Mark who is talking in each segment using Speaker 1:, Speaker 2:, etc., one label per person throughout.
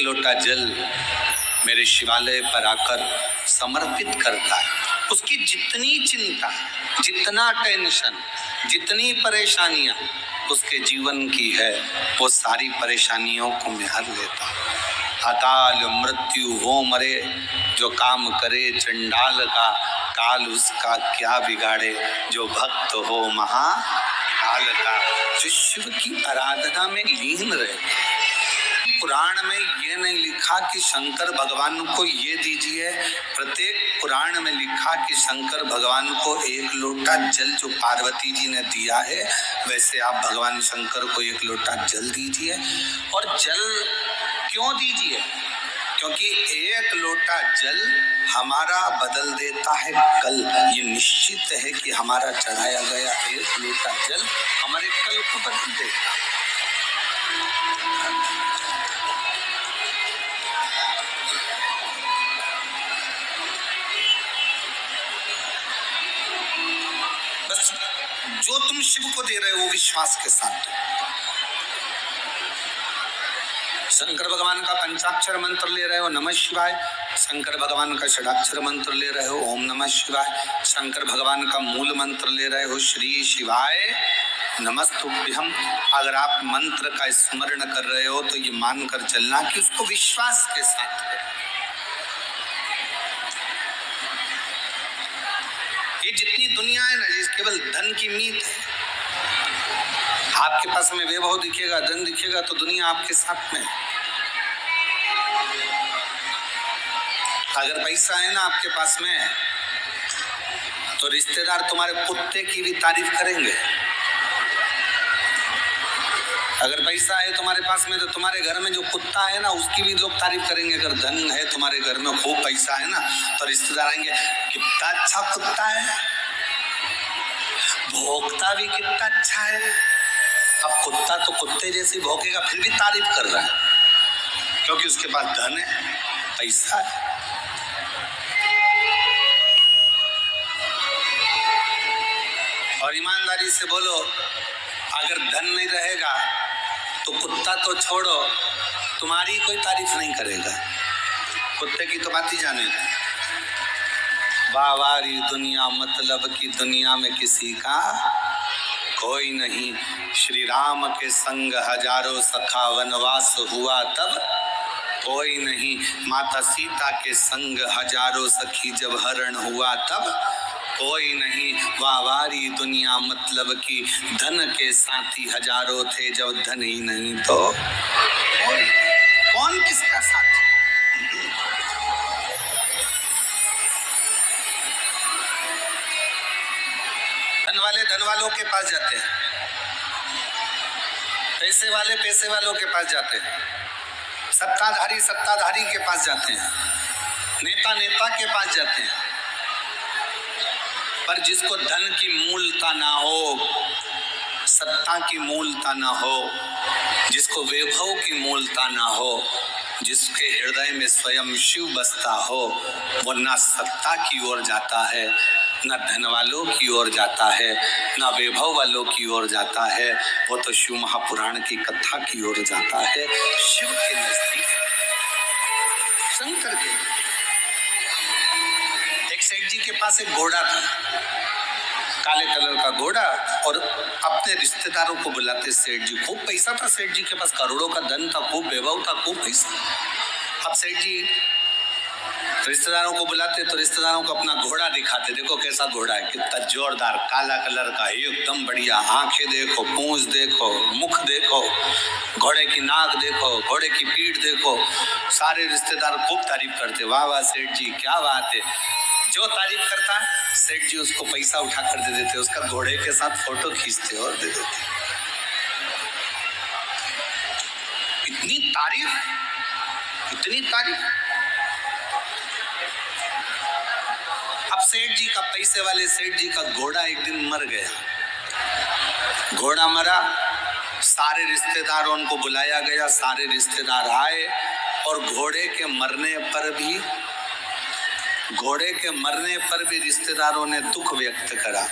Speaker 1: लोटा जल मेरे शिवालय पर आकर समर्पित करता है, उसकी जितनी चिंता, जितना टेंशन, जितनी परेशानियां उसके जीवन की है, वो सारी परेशानियों को मैं हर लेता हूँ। अकाल मृत्यु हो मरे, जो काम करे चंडाल का, काल उसका क्या बिगाड़े, जो भक्त हो महाकाल का। जो शिव की आराधना में लीन रहे। पुराण में ये नहीं लिखा कि शंकर भगवान को ये दीजिए, प्रत्येक पुराण में लिखा कि शंकर भगवान को एक लोटा जल जो पार्वती जी ने दिया है, वैसे आप भगवान शंकर को एक लोटा जल दीजिए। और जल क्यों दीजिए? क्योंकि एक लोटा जल हमारा बदल देता है कल। ये निश्चित है कि हमारा चढ़ाया गया एक लोटा जल हमारे कल को बदल देगा। बस जो तुम शिव को दे रहे हो विश्वास के साथ। शंकर भगवान का पंचाक्षर मंत्र ले रहे हो नमः शिवाय, शंकर भगवान का षडाक्षर मंत्र ले रहे हो ओम नमः शिवाय, शंकर भगवान का मूल मंत्र ले रहे हो श्री शिवाय नमस्तुभ्यम। अगर आप मंत्र का स्मरण कर रहे हो तो ये मानकर चलना कि उसको विश्वास के साथ करो। ये जितनी दुनिया है ना, ये केवल धन की मीत है। आपके पास में वैभव दिखेगा, धन दिखेगा तो दुनिया आपके साथ में। अगर पैसा है ना आपके पास में तो रिश्तेदार तुम्हारे कुत्ते की भी तारीफ करेंगे। अगर पैसा है तुम्हारे पास में तो तुम्हारे घर में जो कुत्ता है ना उसकी भी लोग तारीफ करेंगे। अगर धन है तुम्हारे घर में, खूब पैसा है ना, तो रिश्तेदार आएंगे, कितना अच्छा कुत्ता है, भौंकता भी कितना अच्छा है। अब कुत्ता तो कुत्ते जैसे भौंकेगा फिर भी तारीफ कर रहा है, क्योंकि उसके पास धन है, पैसा है। और ईमानदारी से बोलो, अगर धन नहीं रहेगा तो कुत्ता तो छोड़ो, तुम्हारी कोई तारीफ नहीं करेगा। कुत्ते की तो बात ही जाने दो। बावारी दुनिया, मतलब की दुनिया में किसी का कोई नहीं। श्री राम के संग हजारों सखा वनवास हुआ तब कोई नहीं। माता सीता के संग हजारों सखी जब हरण हुआ तब कोई नहीं। वावारी दुनिया, मतलब की धन के साथी हजारों थे, जब धन ही नहीं तो कौन किसका साथी। धन वाले धन वालों के पास जाते हैं, पैसे वाले पैसे वालों के पास जाते हैं, सत्ताधारी सत्ताधारी के पास जाते हैं, नेता नेता के पास जाते हैं। पर जिसको धन की मूलता ना हो, सत्ता की मूलता ना हो, जिसको वैभव की मूलता ना हो, जिसके हृदय में स्वयं शिव बसता हो, वो ना सत्ता की ओर जाता है, ना धन वालों की ओर जाता है, ना वैभव वालों की ओर जाता है। वो तो शिव महापुराण की कथा की ओर जाता है, शिव के नजदीक, शंकर के। एक सेठ जी के पास एक घोड़ा था, काले कलर का घोड़ा, और अपने रिश्तेदारों को बुलाते सेठ जी। खूब पैसा था सेठ जी के पास, करोड़ों का धन था, खूब वैभव था, खूब पैसा। अब सेठ जी रिश्तेदारों को बुलाते तो रिश्तेदारों को अपना घोड़ा दिखाते, देखो कैसा घोड़ा है, कितना जोरदार, काला कलर का, एकदम बढ़िया, आंखें देखो, पूंछ देखो, मुख देखो, घोड़े की नाक देखो, घोड़े की पीठ देखो। सारे रिश्तेदार खूब तारीफ करते, वाह वाह सेठ जी क्या बात है। जो तारीफ करता है सेठ जी उसको पैसा उठा कर दे देते, उसका घोड़े के साथ फोटो खींचते और दे देते। इतनी तारीफ, इतनी तारीफ। अब सेठ जी का, पैसे वाले सेठ जी का घोड़ा एक दिन मर गया। घोड़ा मरा, सारे रिश्तेदारों को बुलाया गया, सारे रिश्तेदार आए, और घोड़े के मरने पर भी रिश्तेदारों ने दुख व्यक्त करा।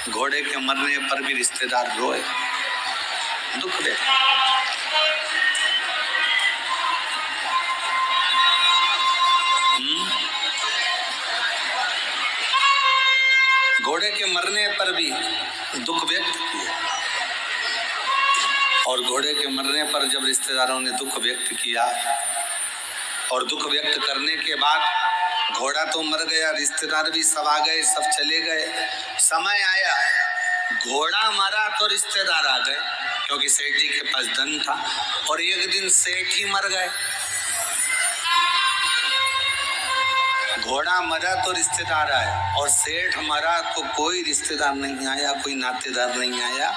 Speaker 1: घोड़े के मरने पर भी रिश्तेदार रोए, दुख व्यक्त। घोड़े के मरने पर जब रिश्तेदारों ने दुख व्यक्त किया और दुख व्यक्त करने के बाद घोड़ा तो मर गया, रिश्तेदार भी सब आ गए, सब चले गए। समय आया, घोड़ा मरा तो रिश्तेदार आ गए, क्योंकि सेठ जी के पास धन था। और एक दिन सेठ ही मर गए। घोड़ा मरा तो रिश्तेदार आए, और सेठ मरा तो कोई रिश्तेदार नहीं आया, कोई नातेदार नहीं आया,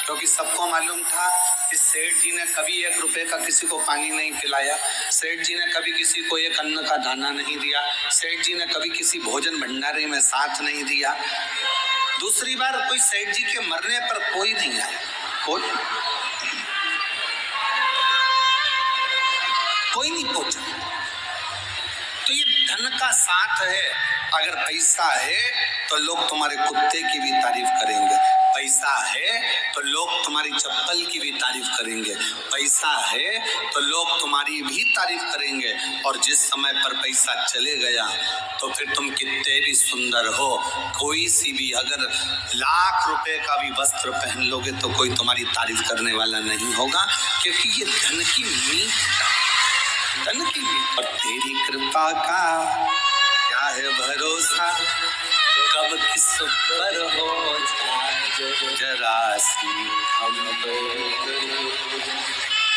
Speaker 1: क्योंकि सबको मालूम था कि सेठ जी ने कभी 1 रुपए का किसी को पानी नहीं पिलाया, सेठ जी ने कभी किसी को एक अन्न का दाना नहीं दिया, सेठ जी ने कभी किसी भोजन भंडारे में साथ नहीं दिया। दूसरी बार कोई सेठ जी के मरने पर कोई नहीं आया, कोई नहीं पहुंचा। तो ये धन का साथ है। अगर पैसा है तो लोग तुम्हारे कुत्ते की भी तारीफ करेंगे, पैसा है तो लोग तुम्हारी चप्पल की भी तारीफ करेंगे, पैसा है तो लोग तुम्हारी भी तारीफ करेंगे। और जिस समय पर पैसा चले गया तो फिर तुम कितने भी सुंदर हो, कोई सी भी अगर लाख रुपए का भी वस्त्र पहन लोगे तो कोई तुम्हारी तारीफ करने वाला नहीं होगा, क्योंकि ये धन की मीठ, धन की मीठ। और तेरी कृपा का क्या है भरोसा, कब किस पर हो जाए जरा सी हम,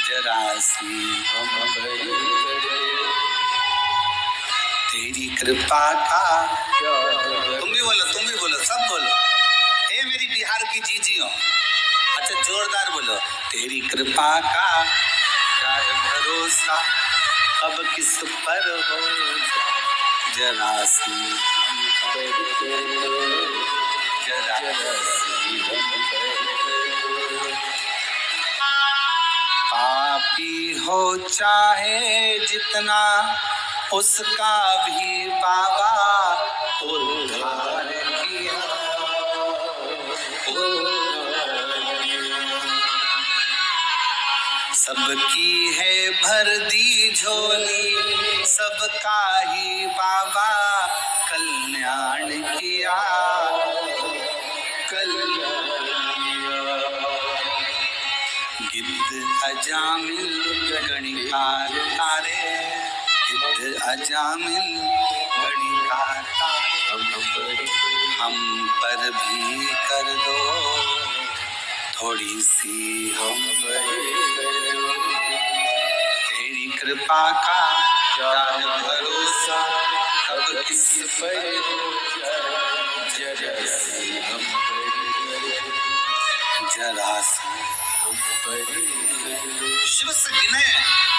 Speaker 1: जरा सी हम, तेरी कृपा का। तुम भी बोलो, सब बोलो। ए मेरी बिहार की जीजियों, अच्छा जोरदार बोलो। तेरी कृपा का क्या है भरोसा, कब किस पर हो जरा सी जरा सी। पापी हो चाहे जितना उसका भी बाबा उद्धार किया। सबकी है भर दी झोली, सबका ही बाबा कल्याण किया, गिद्ध अजामिल गणिकार तारे, गिद्ध अजामिल गणिकार तारे, हम पर भी कर दो थोड़ी सी हम, तेरी कृपा का क्या है भरोसा, कब किस पर हो जरा सी हम, जरा सी हम। शिव से विनय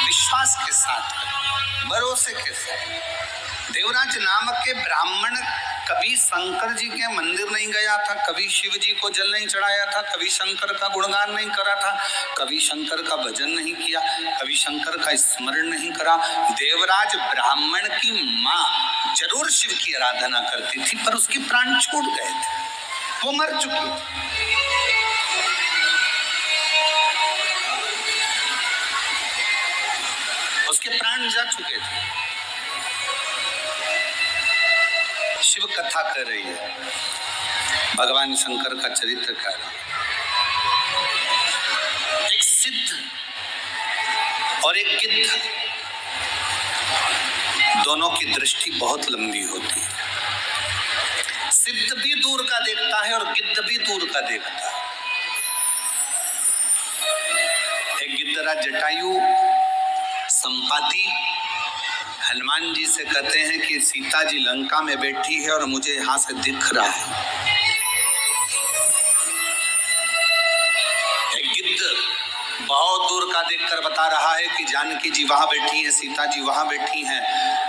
Speaker 1: विश्वास के साथ, भरोसे के साथ। देवराज नामक के ब्राह्मण कभी शंकर जी के मंदिर नहीं गया था, कभी शिव जी को जल नहीं चढ़ाया था, कभी शंकर का गुणगान नहीं करा था, कभी शंकर का भजन नहीं किया, कभी शंकर का स्मरण नहीं करा। देवराज ब्राह्मण की माँ जरूर शिव की आराधना करती थी, पर उसके प्राण छूट गए थे, वो मर चुकी थी। उसके प्राण जा चुके थे। शिव कथा कर रही है, भगवान शंकर का चरित्र कर रही है। एक सिद्ध और एक गिद्ध, दोनों की दृष्टि बहुत लंबी होती है। सिद्ध भी दूर का देखता है और गिद्ध भी दूर का देखता है। एक गिद्धराज जटायु संपाति हनुमान जी से कहते हैं कि सीता जी लंका में बैठी है और मुझे यहां से दिख रहा है। एक गिद्ध बहुत दूर का देखकर बता रहा है कि जानकी जी वहां बैठी हैं, सीता जी वहां बैठी हैं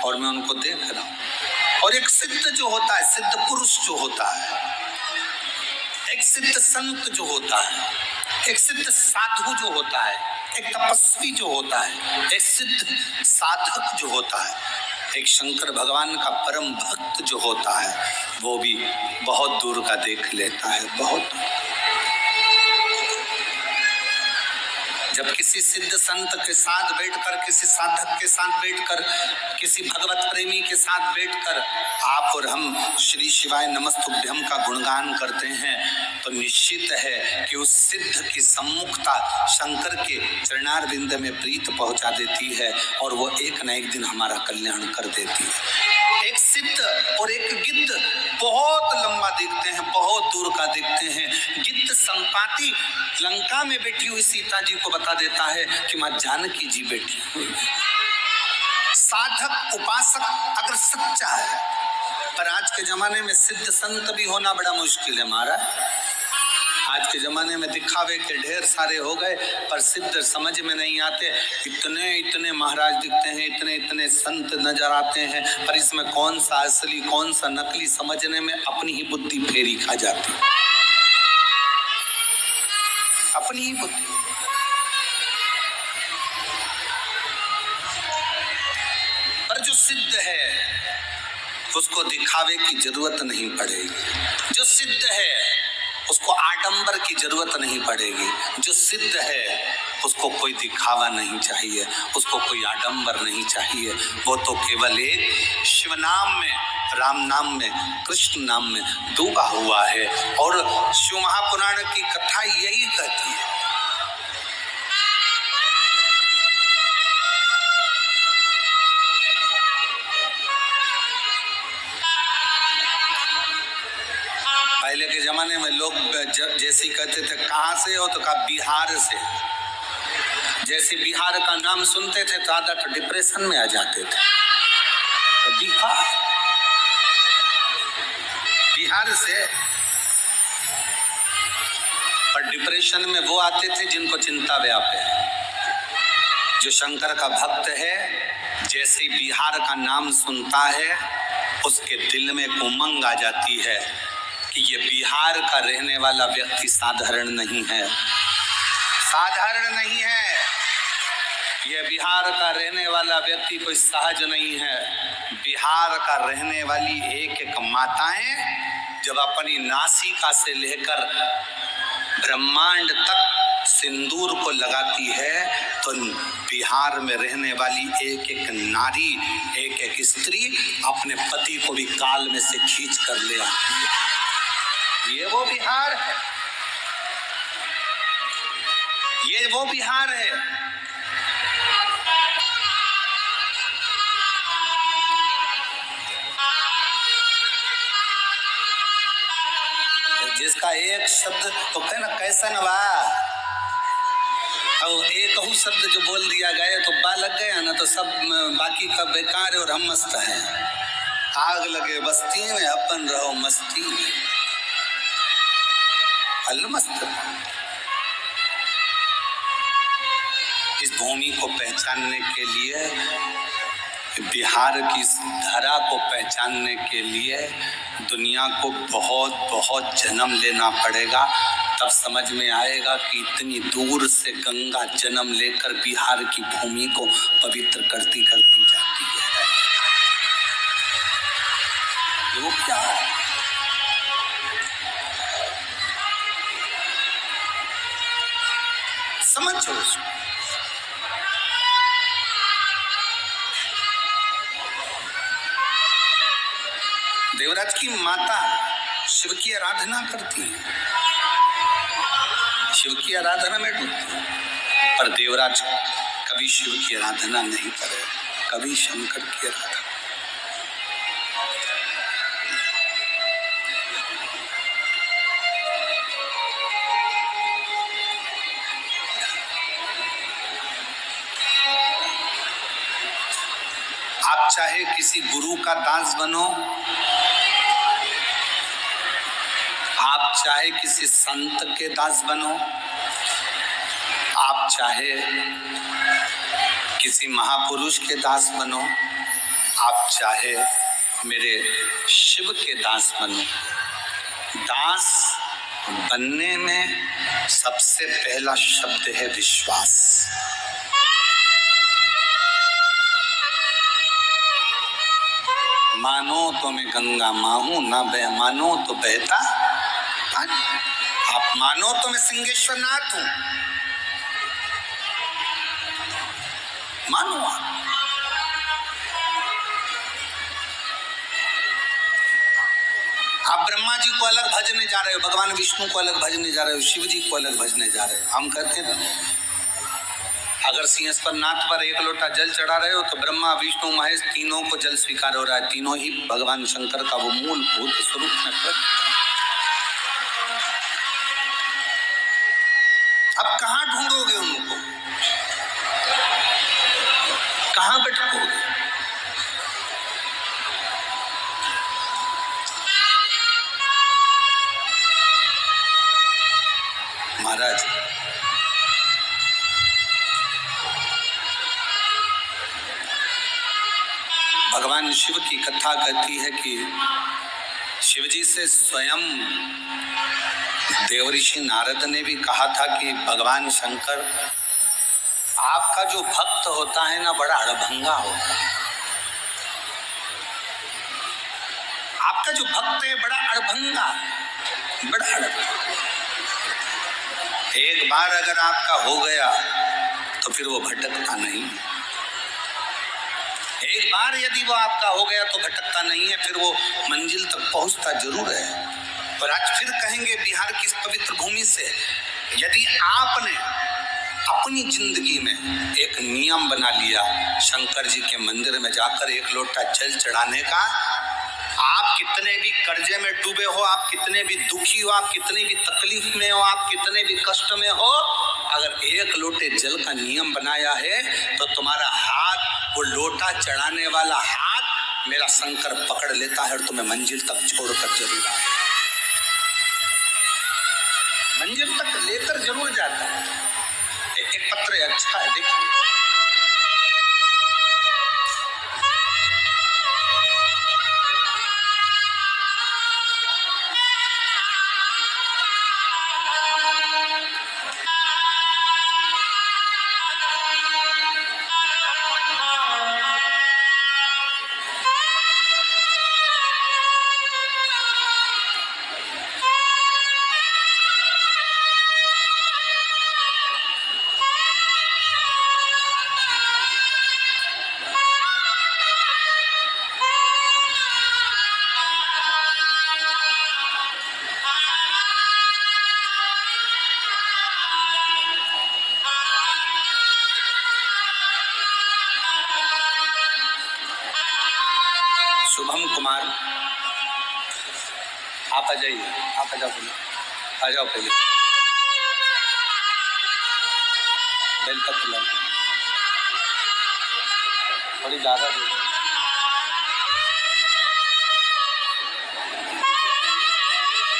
Speaker 1: और मैं उनको देख रहा हूं। और एक सिद्ध जो होता है, सिद्ध पुरुष जो होता है, एक सिद्ध संत जो होता है, एक सिद्ध साधु जो होता है, एक तपस्वी जो होता है, एक सिद्ध साधक जो होता है, एक शंकर भगवान का परम भक्त जो होता है, वो भी बहुत दूर का देख लेता है, बहुत। जब किसी सिद्ध संत के साथ बैठकर, किसी साधक के साथ बैठकर, किसी भगवत प्रेमी के साथ बैठकर आप और हम श्री शिवाय नमस्तुभ्यम का गुणगान करते हैं तो निश्चित है कि उस सिद्ध की सम्मुखता शंकर के चरणारविंद में प्रीत पहुंचा देती है और वो एक न एक दिन हमारा कल्याण कर देती है। एक सिद्ध और एक गिद्ध बहुत लंबा दिखते हैं, बहुत दूर का दिखते हैं। गिद्ध संपाति लंका में बैठी हुई सीता जी को बता देता है कि मां जानकी जी बैठी हुई। साधक उपासक अगर सच्चा है, पर आज के जमाने में सिद्ध संत भी होना बड़ा मुश्किल है महाराज। आज के जमाने में दिखावे के ढेर सारे हो गए, पर सिद्ध समझ में नहीं आते। इतने इतने महाराज दिखते हैं, इतने इतने संत नजर आते हैं, पर इसमें कौन सा असली कौन सा नकली समझने में अपनी ही बुद्धि फेरी खा जाती, अपनी ही बुद्धि। पर जो सिद्ध है उसको दिखावे की जरूरत नहीं पड़ेगी। जो सिद्ध है उसको आडंबर की जरूरत नहीं पड़ेगी। जो सिद्ध है उसको कोई दिखावा नहीं चाहिए, उसको कोई आडंबर नहीं चाहिए। वो तो केवल एक शिव नाम में, राम नाम में, कृष्ण नाम में डूबा हुआ है। और शिव महापुराण की कथा यही कहती है। पहले के जमाने में लोग जैसे कहते थे कहाँ से हो तो कहा बिहार से। जैसे बिहार का नाम सुनते थे तो आधा तो डिप्रेशन में आ जाते थे। तो बिहार से, पर डिप्रेशन में वो आते थे जिनको चिंता व्याप है। जो शंकर का भक्त है जैसे बिहार का नाम सुनता है उसके दिल में उमंग आ जाती है कि ये बिहार का रहने वाला व्यक्ति साधारण नहीं है, साधारण नहीं है। ये बिहार का रहने वाला व्यक्ति कोई सहज नहीं है। बिहार का रहने वाली एक एक माताएं जब अपनी नासिका से लेकर ब्रह्मांड तक सिंदूर को लगाती है तो बिहार में रहने वाली एक एक नारी, एक एक स्त्री अपने पति को भी काल में से खींच कर ले आती है। ये वो बिहार है, ये वो बिहार है। जिसका एक शब्द तो कहना कैसन बा, और एक ही शब्द जो बोल दिया गया तो बा लग गया ना तो सब बाकी का बेकार है और हम मस्त हैं। आग लगे बस्ती में अपन रहो मस्ती में, मस्त। इस भूमि को पहचानने के लिए, बिहार की धरा को पहचानने के लिए दुनिया को बहुत बहुत जन्म लेना पड़ेगा। तब समझ में आएगा कि इतनी दूर से गंगा जन्म लेकर बिहार की भूमि को पवित्र करती करती जाती है। वो क्या है? समझो उसको। देवराज की माता शिव की आराधना करती है, शिव की आराधना में डूबती है, पर देवराज कभी शिव की आराधना नहीं करे, कभी शंकर की आराधना। आप चाहे किसी गुरु का दास बनो, आप चाहे किसी संत के दास बनो, आप चाहे किसी महापुरुष के दास बनो, आप चाहे मेरे शिव के दास बनो, दास बनने में सबसे पहला शब्द है विश्वास। मानो तो मैं गंगा माँ हूं, ना मानो तो बहता। आप मानो तो मैं सिंहेश्वर नाथ हूं, मानो आप। आप ब्रह्मा जी को अलग भजने जा रहे हो, भगवान विष्णु को अलग भजने जा रहे हो, शिव जी को अलग भजने जा रहे हो। हम कहते हैं अगर सिंहेश्वर नाथ पर एक लोटा जल चढ़ा रहे हो तो ब्रह्मा विष्णु महेश तीनों को जल स्वीकार हो रहा है, तीनों ही भगवान शंकर का वो मूलभूत स्वरूप में प्रकट। अब कहां ढूंढोगे उनको, कहां भटकोगे? महाराज भगवान शिव की कथा कहती है कि शिव जी से स्वयं देवऋषि नारद ने भी कहा था कि भगवान शंकर आपका जो भक्त होता है ना बड़ा अड़भंगा होता है, आपका जो भक्त है बड़ा अड़भंगा, बड़ा अड़भंगा। एक बार अगर आपका हो गया तो फिर वो भटकता नहीं। एक बार यदि वो आपका हो गया तो भटकता नहीं है, फिर वो मंजिल तक पहुंचता जरूर है। और आज फिर कहेंगे बिहार की इस पवित्र भूमि से, यदि आपने अपनी जिंदगी में एक नियम बना लिया शंकर जी के मंदिर में जाकर एक लोटा जल चढ़ाने का, आप कितने भी कर्जे में डूबे हो, आप कितने भी दुखी हो, आप कितने भी तकलीफ में हो, आप कितने भी कष्ट में हो, अगर एक लोटे जल का नियम बनाया है तो तुम्हारा हाथ, वो लोटा चढ़ाने वाला हाथ मेरा शंकर पकड़ लेता है और तुम्हें मंजिल तक छोड़कर जरूर आता है, मंजिल तक लेकर जरूर जाता है। एक पत्र अच्छा है, देखिए। शुभम कुमार, आप आ जाइए, आप आ जाओ पहले, आ जाओ पहले, बेलपत्र लाओ, थोड़ी ज़्यादा दे दो।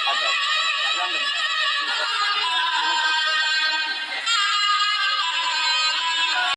Speaker 1: आ जाओ, आ जाओ।